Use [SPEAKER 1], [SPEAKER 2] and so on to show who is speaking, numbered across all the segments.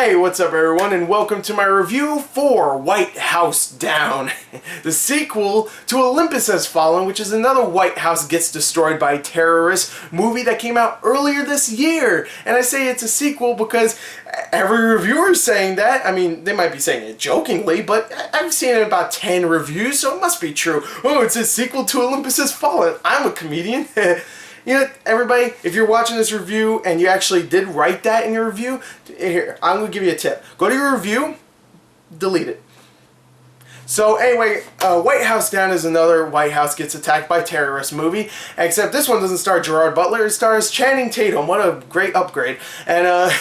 [SPEAKER 1] Hey, what's up everyone, and welcome to my review for White House Down, the sequel to Olympus Has Fallen, which is another White House gets destroyed by terrorists movie that came out earlier this year. And I say it's a sequel because every reviewer is saying that. I mean, they might be saying it jokingly, but I've seen it in about 10 reviews, so it must be true. Oh, it's a sequel to Olympus Has Fallen. I'm a comedian. You know, everybody, if you're watching this review and you actually did write that in your review, here, I'm going to give you a tip. Go to your review, delete it. So anyway, White House Down is another White House gets attacked by terrorist movie, except this one doesn't star Gerard Butler, it stars Channing Tatum. What a great upgrade. And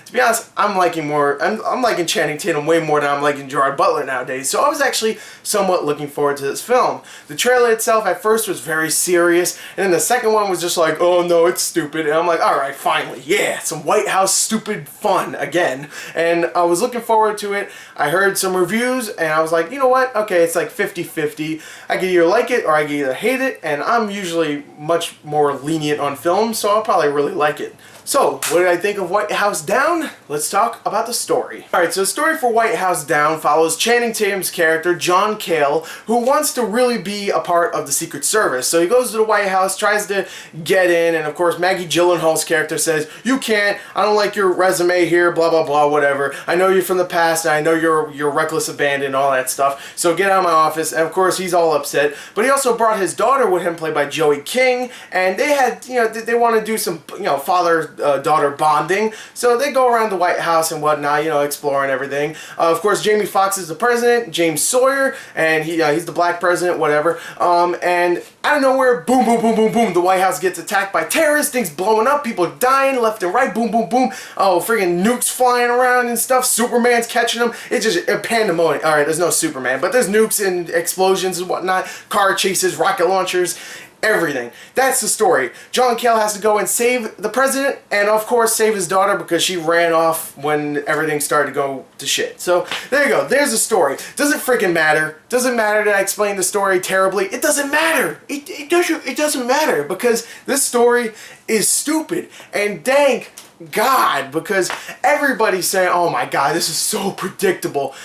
[SPEAKER 1] to be honest, I'm liking Channing Tatum way more than I'm liking Gerard Butler nowadays, so I was actually somewhat looking forward to this film. The trailer itself at first was very serious, and then the second one was just like, oh no, it's stupid, and I'm like, alright, finally, yeah, some White House stupid fun again. And I was looking forward to it. I heard some reviews, and I was like, you know what, okay, it's like 50-50. I can either like it, or I can either hate it, and I'm usually much more lenient on film, so I'll probably really like it. So, what did I think of White House Down? Let's talk about the story. Alright, so the story for White House Down follows Channing Tatum's character, John Cale, who wants to really be a part of the Secret Service. So he goes to the White House, tries to get in, and of course Maggie Gyllenhaal's character says, you can't, I don't like your resume here, blah blah blah, whatever. I know you're from the past, and I know you're reckless abandon, all that stuff, so get out of my office. And of course he's all upset, but he also brought his daughter with him, played by Joey King, and they had, you know, they want to do some, you know, father-daughter bonding, so they go around the White House and whatnot, you know, exploring everything. Of course, Jamie Foxx is the president, James Sawyer, and he's the black president, whatever. And out of nowhere, boom, boom, boom, boom, boom, the White House gets attacked by terrorists, things blowing up, people dying left and right, boom, boom, boom. Oh, friggin' nukes flying around and stuff, Superman's catching them. It's just a pandemonium. Alright, there's no Superman, but there's nukes and explosions and whatnot, car chases, rocket launchers, everything. That's the story. John Cale has to go and save the president, and of course save his daughter because she ran off when everything started to go to shit. So there you go. There's the story. Doesn't freaking matter. Doesn't matter that I explained the story terribly. It doesn't matter. It doesn't matter because this story is stupid. And thank God, because everybody's saying, oh my God, this is so predictable.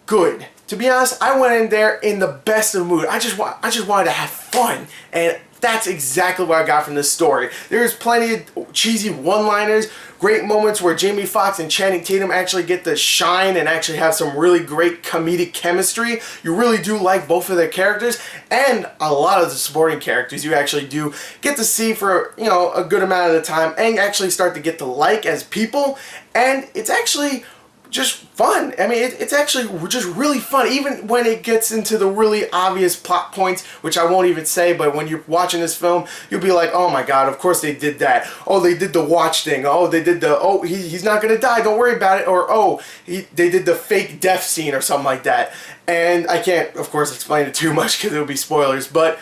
[SPEAKER 1] Good. To be honest, I went in there in the best of mood. I just wanted to have fun, and that's exactly what I got from this story. There's plenty of cheesy one-liners, great moments where Jamie Foxx and Channing Tatum actually get to shine and actually have some really great comedic chemistry. You really do like both of their characters, and a lot of the supporting characters you actually do get to see for, you know, a good amount of the time and actually start to get to like as people, and it's actually just fun. I mean, it's actually just really fun, even when it gets into the really obvious plot points, which I won't even say, but when you're watching this film, you'll be like, oh my God, of course they did that. Oh, they did the watch thing. Oh, they did the, oh, he's not gonna die, don't worry about it. Or, oh, they did the fake death scene or something like that. And I can't, of course, explain it too much because it'll be spoilers, but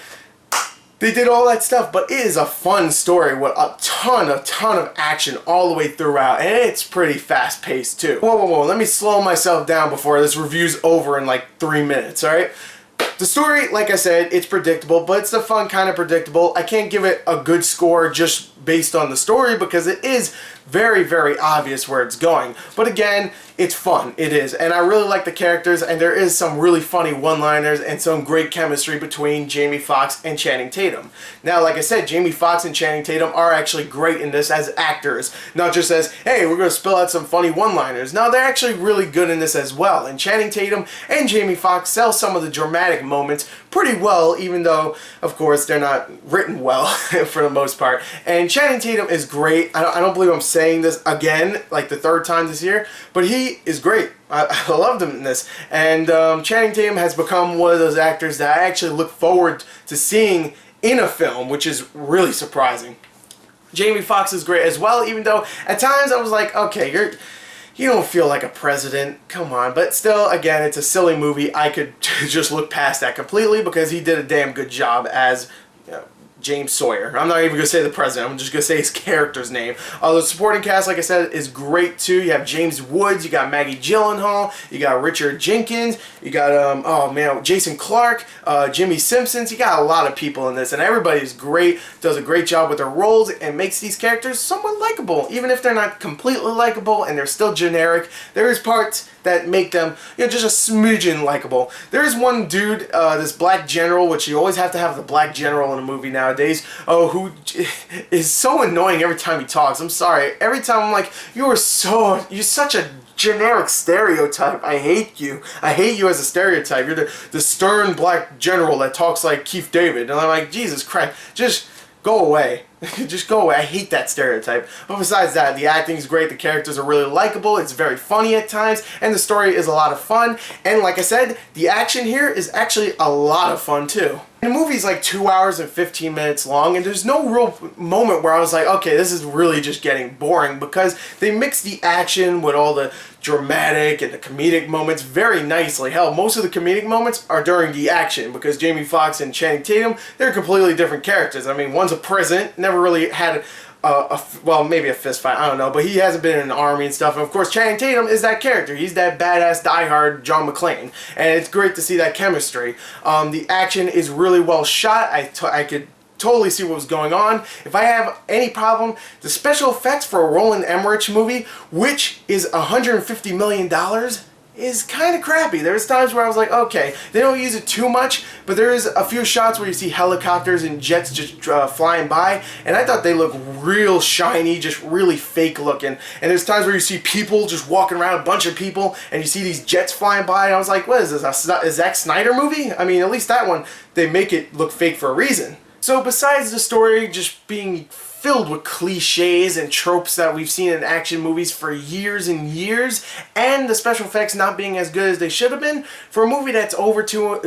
[SPEAKER 1] they did all that stuff. But it is a fun story with a ton of action all the way throughout, and it's pretty fast paced too. Whoa, let me slow myself down before this review's over in like 3 minutes, alright? The story, like I said, it's predictable, but it's the fun kind of predictable. I can't give it a good score just based on the story because it is very, very obvious where it's going. But again, it's fun. It is. And I really like the characters, and there is some really funny one-liners and some great chemistry between Jamie Foxx and Channing Tatum. Now, like I said, Jamie Foxx and Channing Tatum are actually great in this as actors. Not just as, hey, we're going to spill out some funny one-liners. No, they're actually really good in this as well. And Channing Tatum and Jamie Foxx sell some of the dramatic moments pretty well, even though, of course, they're not written well for the most part. And Channing Tatum is great. I don't believe I'm saying this again, like the third time this year, but he is great. I loved him in this. And Channing Tatum has become one of those actors that I actually look forward to seeing in a film, which is really surprising. Jamie Foxx is great as well, even though at times I was like, okay, you don't feel like a president, come on. But still, again, it's a silly movie. I could just look past that completely because he did a damn good job as James Sawyer. I'm not even going to say the president. I'm just going to say his character's name. The supporting cast, like I said, is great too. You have James Woods, you got Maggie Gyllenhaal, you got Richard Jenkins, you got oh man, Jason Clarke, Jimmy Simpsons. You got a lot of people in this, and everybody's great. Does a great job with their roles and makes these characters somewhat likable, even if they're not completely likable and they're still generic. There is parts that make them, you know, just a smidgen likable. There is one dude, this black general, which you always have to have the black general in a movie nowadays, who is so annoying every time he talks. I'm sorry. Every time I'm like, you're such a generic stereotype. I hate you. I hate you as a stereotype. You're the stern black general that talks like Keith David. And I'm like, Jesus Christ, just go away. Just go away. I hate that stereotype. But besides that, the acting is great, the characters are really likable, it's very funny at times, and the story is a lot of fun. And like I said, the action here is actually a lot of fun too. The movie's like 2 hours and 15 minutes long, and there's no real moment where I was like, okay, this is really just getting boring, because they mix the action with all the dramatic and the comedic moments very nicely. Hell, most of the comedic moments are during the action, because Jamie Foxx and Channing Tatum, they're completely different characters. I mean, one's a president, never really had well, maybe a fist fight, I don't know, but he hasn't been in the army and stuff. And of course, Channing Tatum is that character. He's that badass, diehard John McClane, and it's great to see that chemistry. The action is really well shot. I could totally see what was going on. If I have any problem, the special effects for a Roland Emmerich movie, which is $150 million, is kind of crappy. There's times where I was like, okay, they don't use it too much, but there is a few shots where you see helicopters and jets just flying by, and I thought they look real shiny, just really fake looking. And there's times where you see people just walking around, a bunch of people, and you see these jets flying by, and I was like, what is this, a Zack Snyder movie? I mean, at least that one, they make it look fake for a reason. So besides the story just being filled with cliches and tropes that we've seen in action movies for years and years, and the special effects not being as good as they should have been, for a movie that's over 2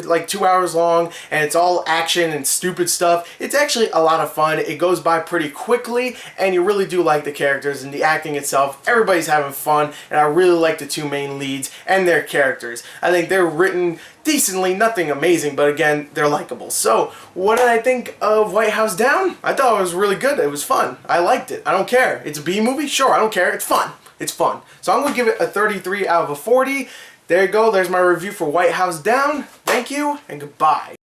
[SPEAKER 1] hours long and it's all action and stupid stuff, it's actually a lot of fun. It goes by pretty quickly, and you really do like the characters and the acting itself. Everybody's having fun, and I really like the two main leads and their characters. I think they're written decently, nothing amazing, but again, they're likable. So, what did I think of White House Down? I thought it was really good. It was fun. I liked it. I don't care. It's a B movie? Sure, I don't care. It's fun. It's fun. So I'm going to give it a 33 out of a 40. There you go. There's my review for White House Down. Thank you, and goodbye.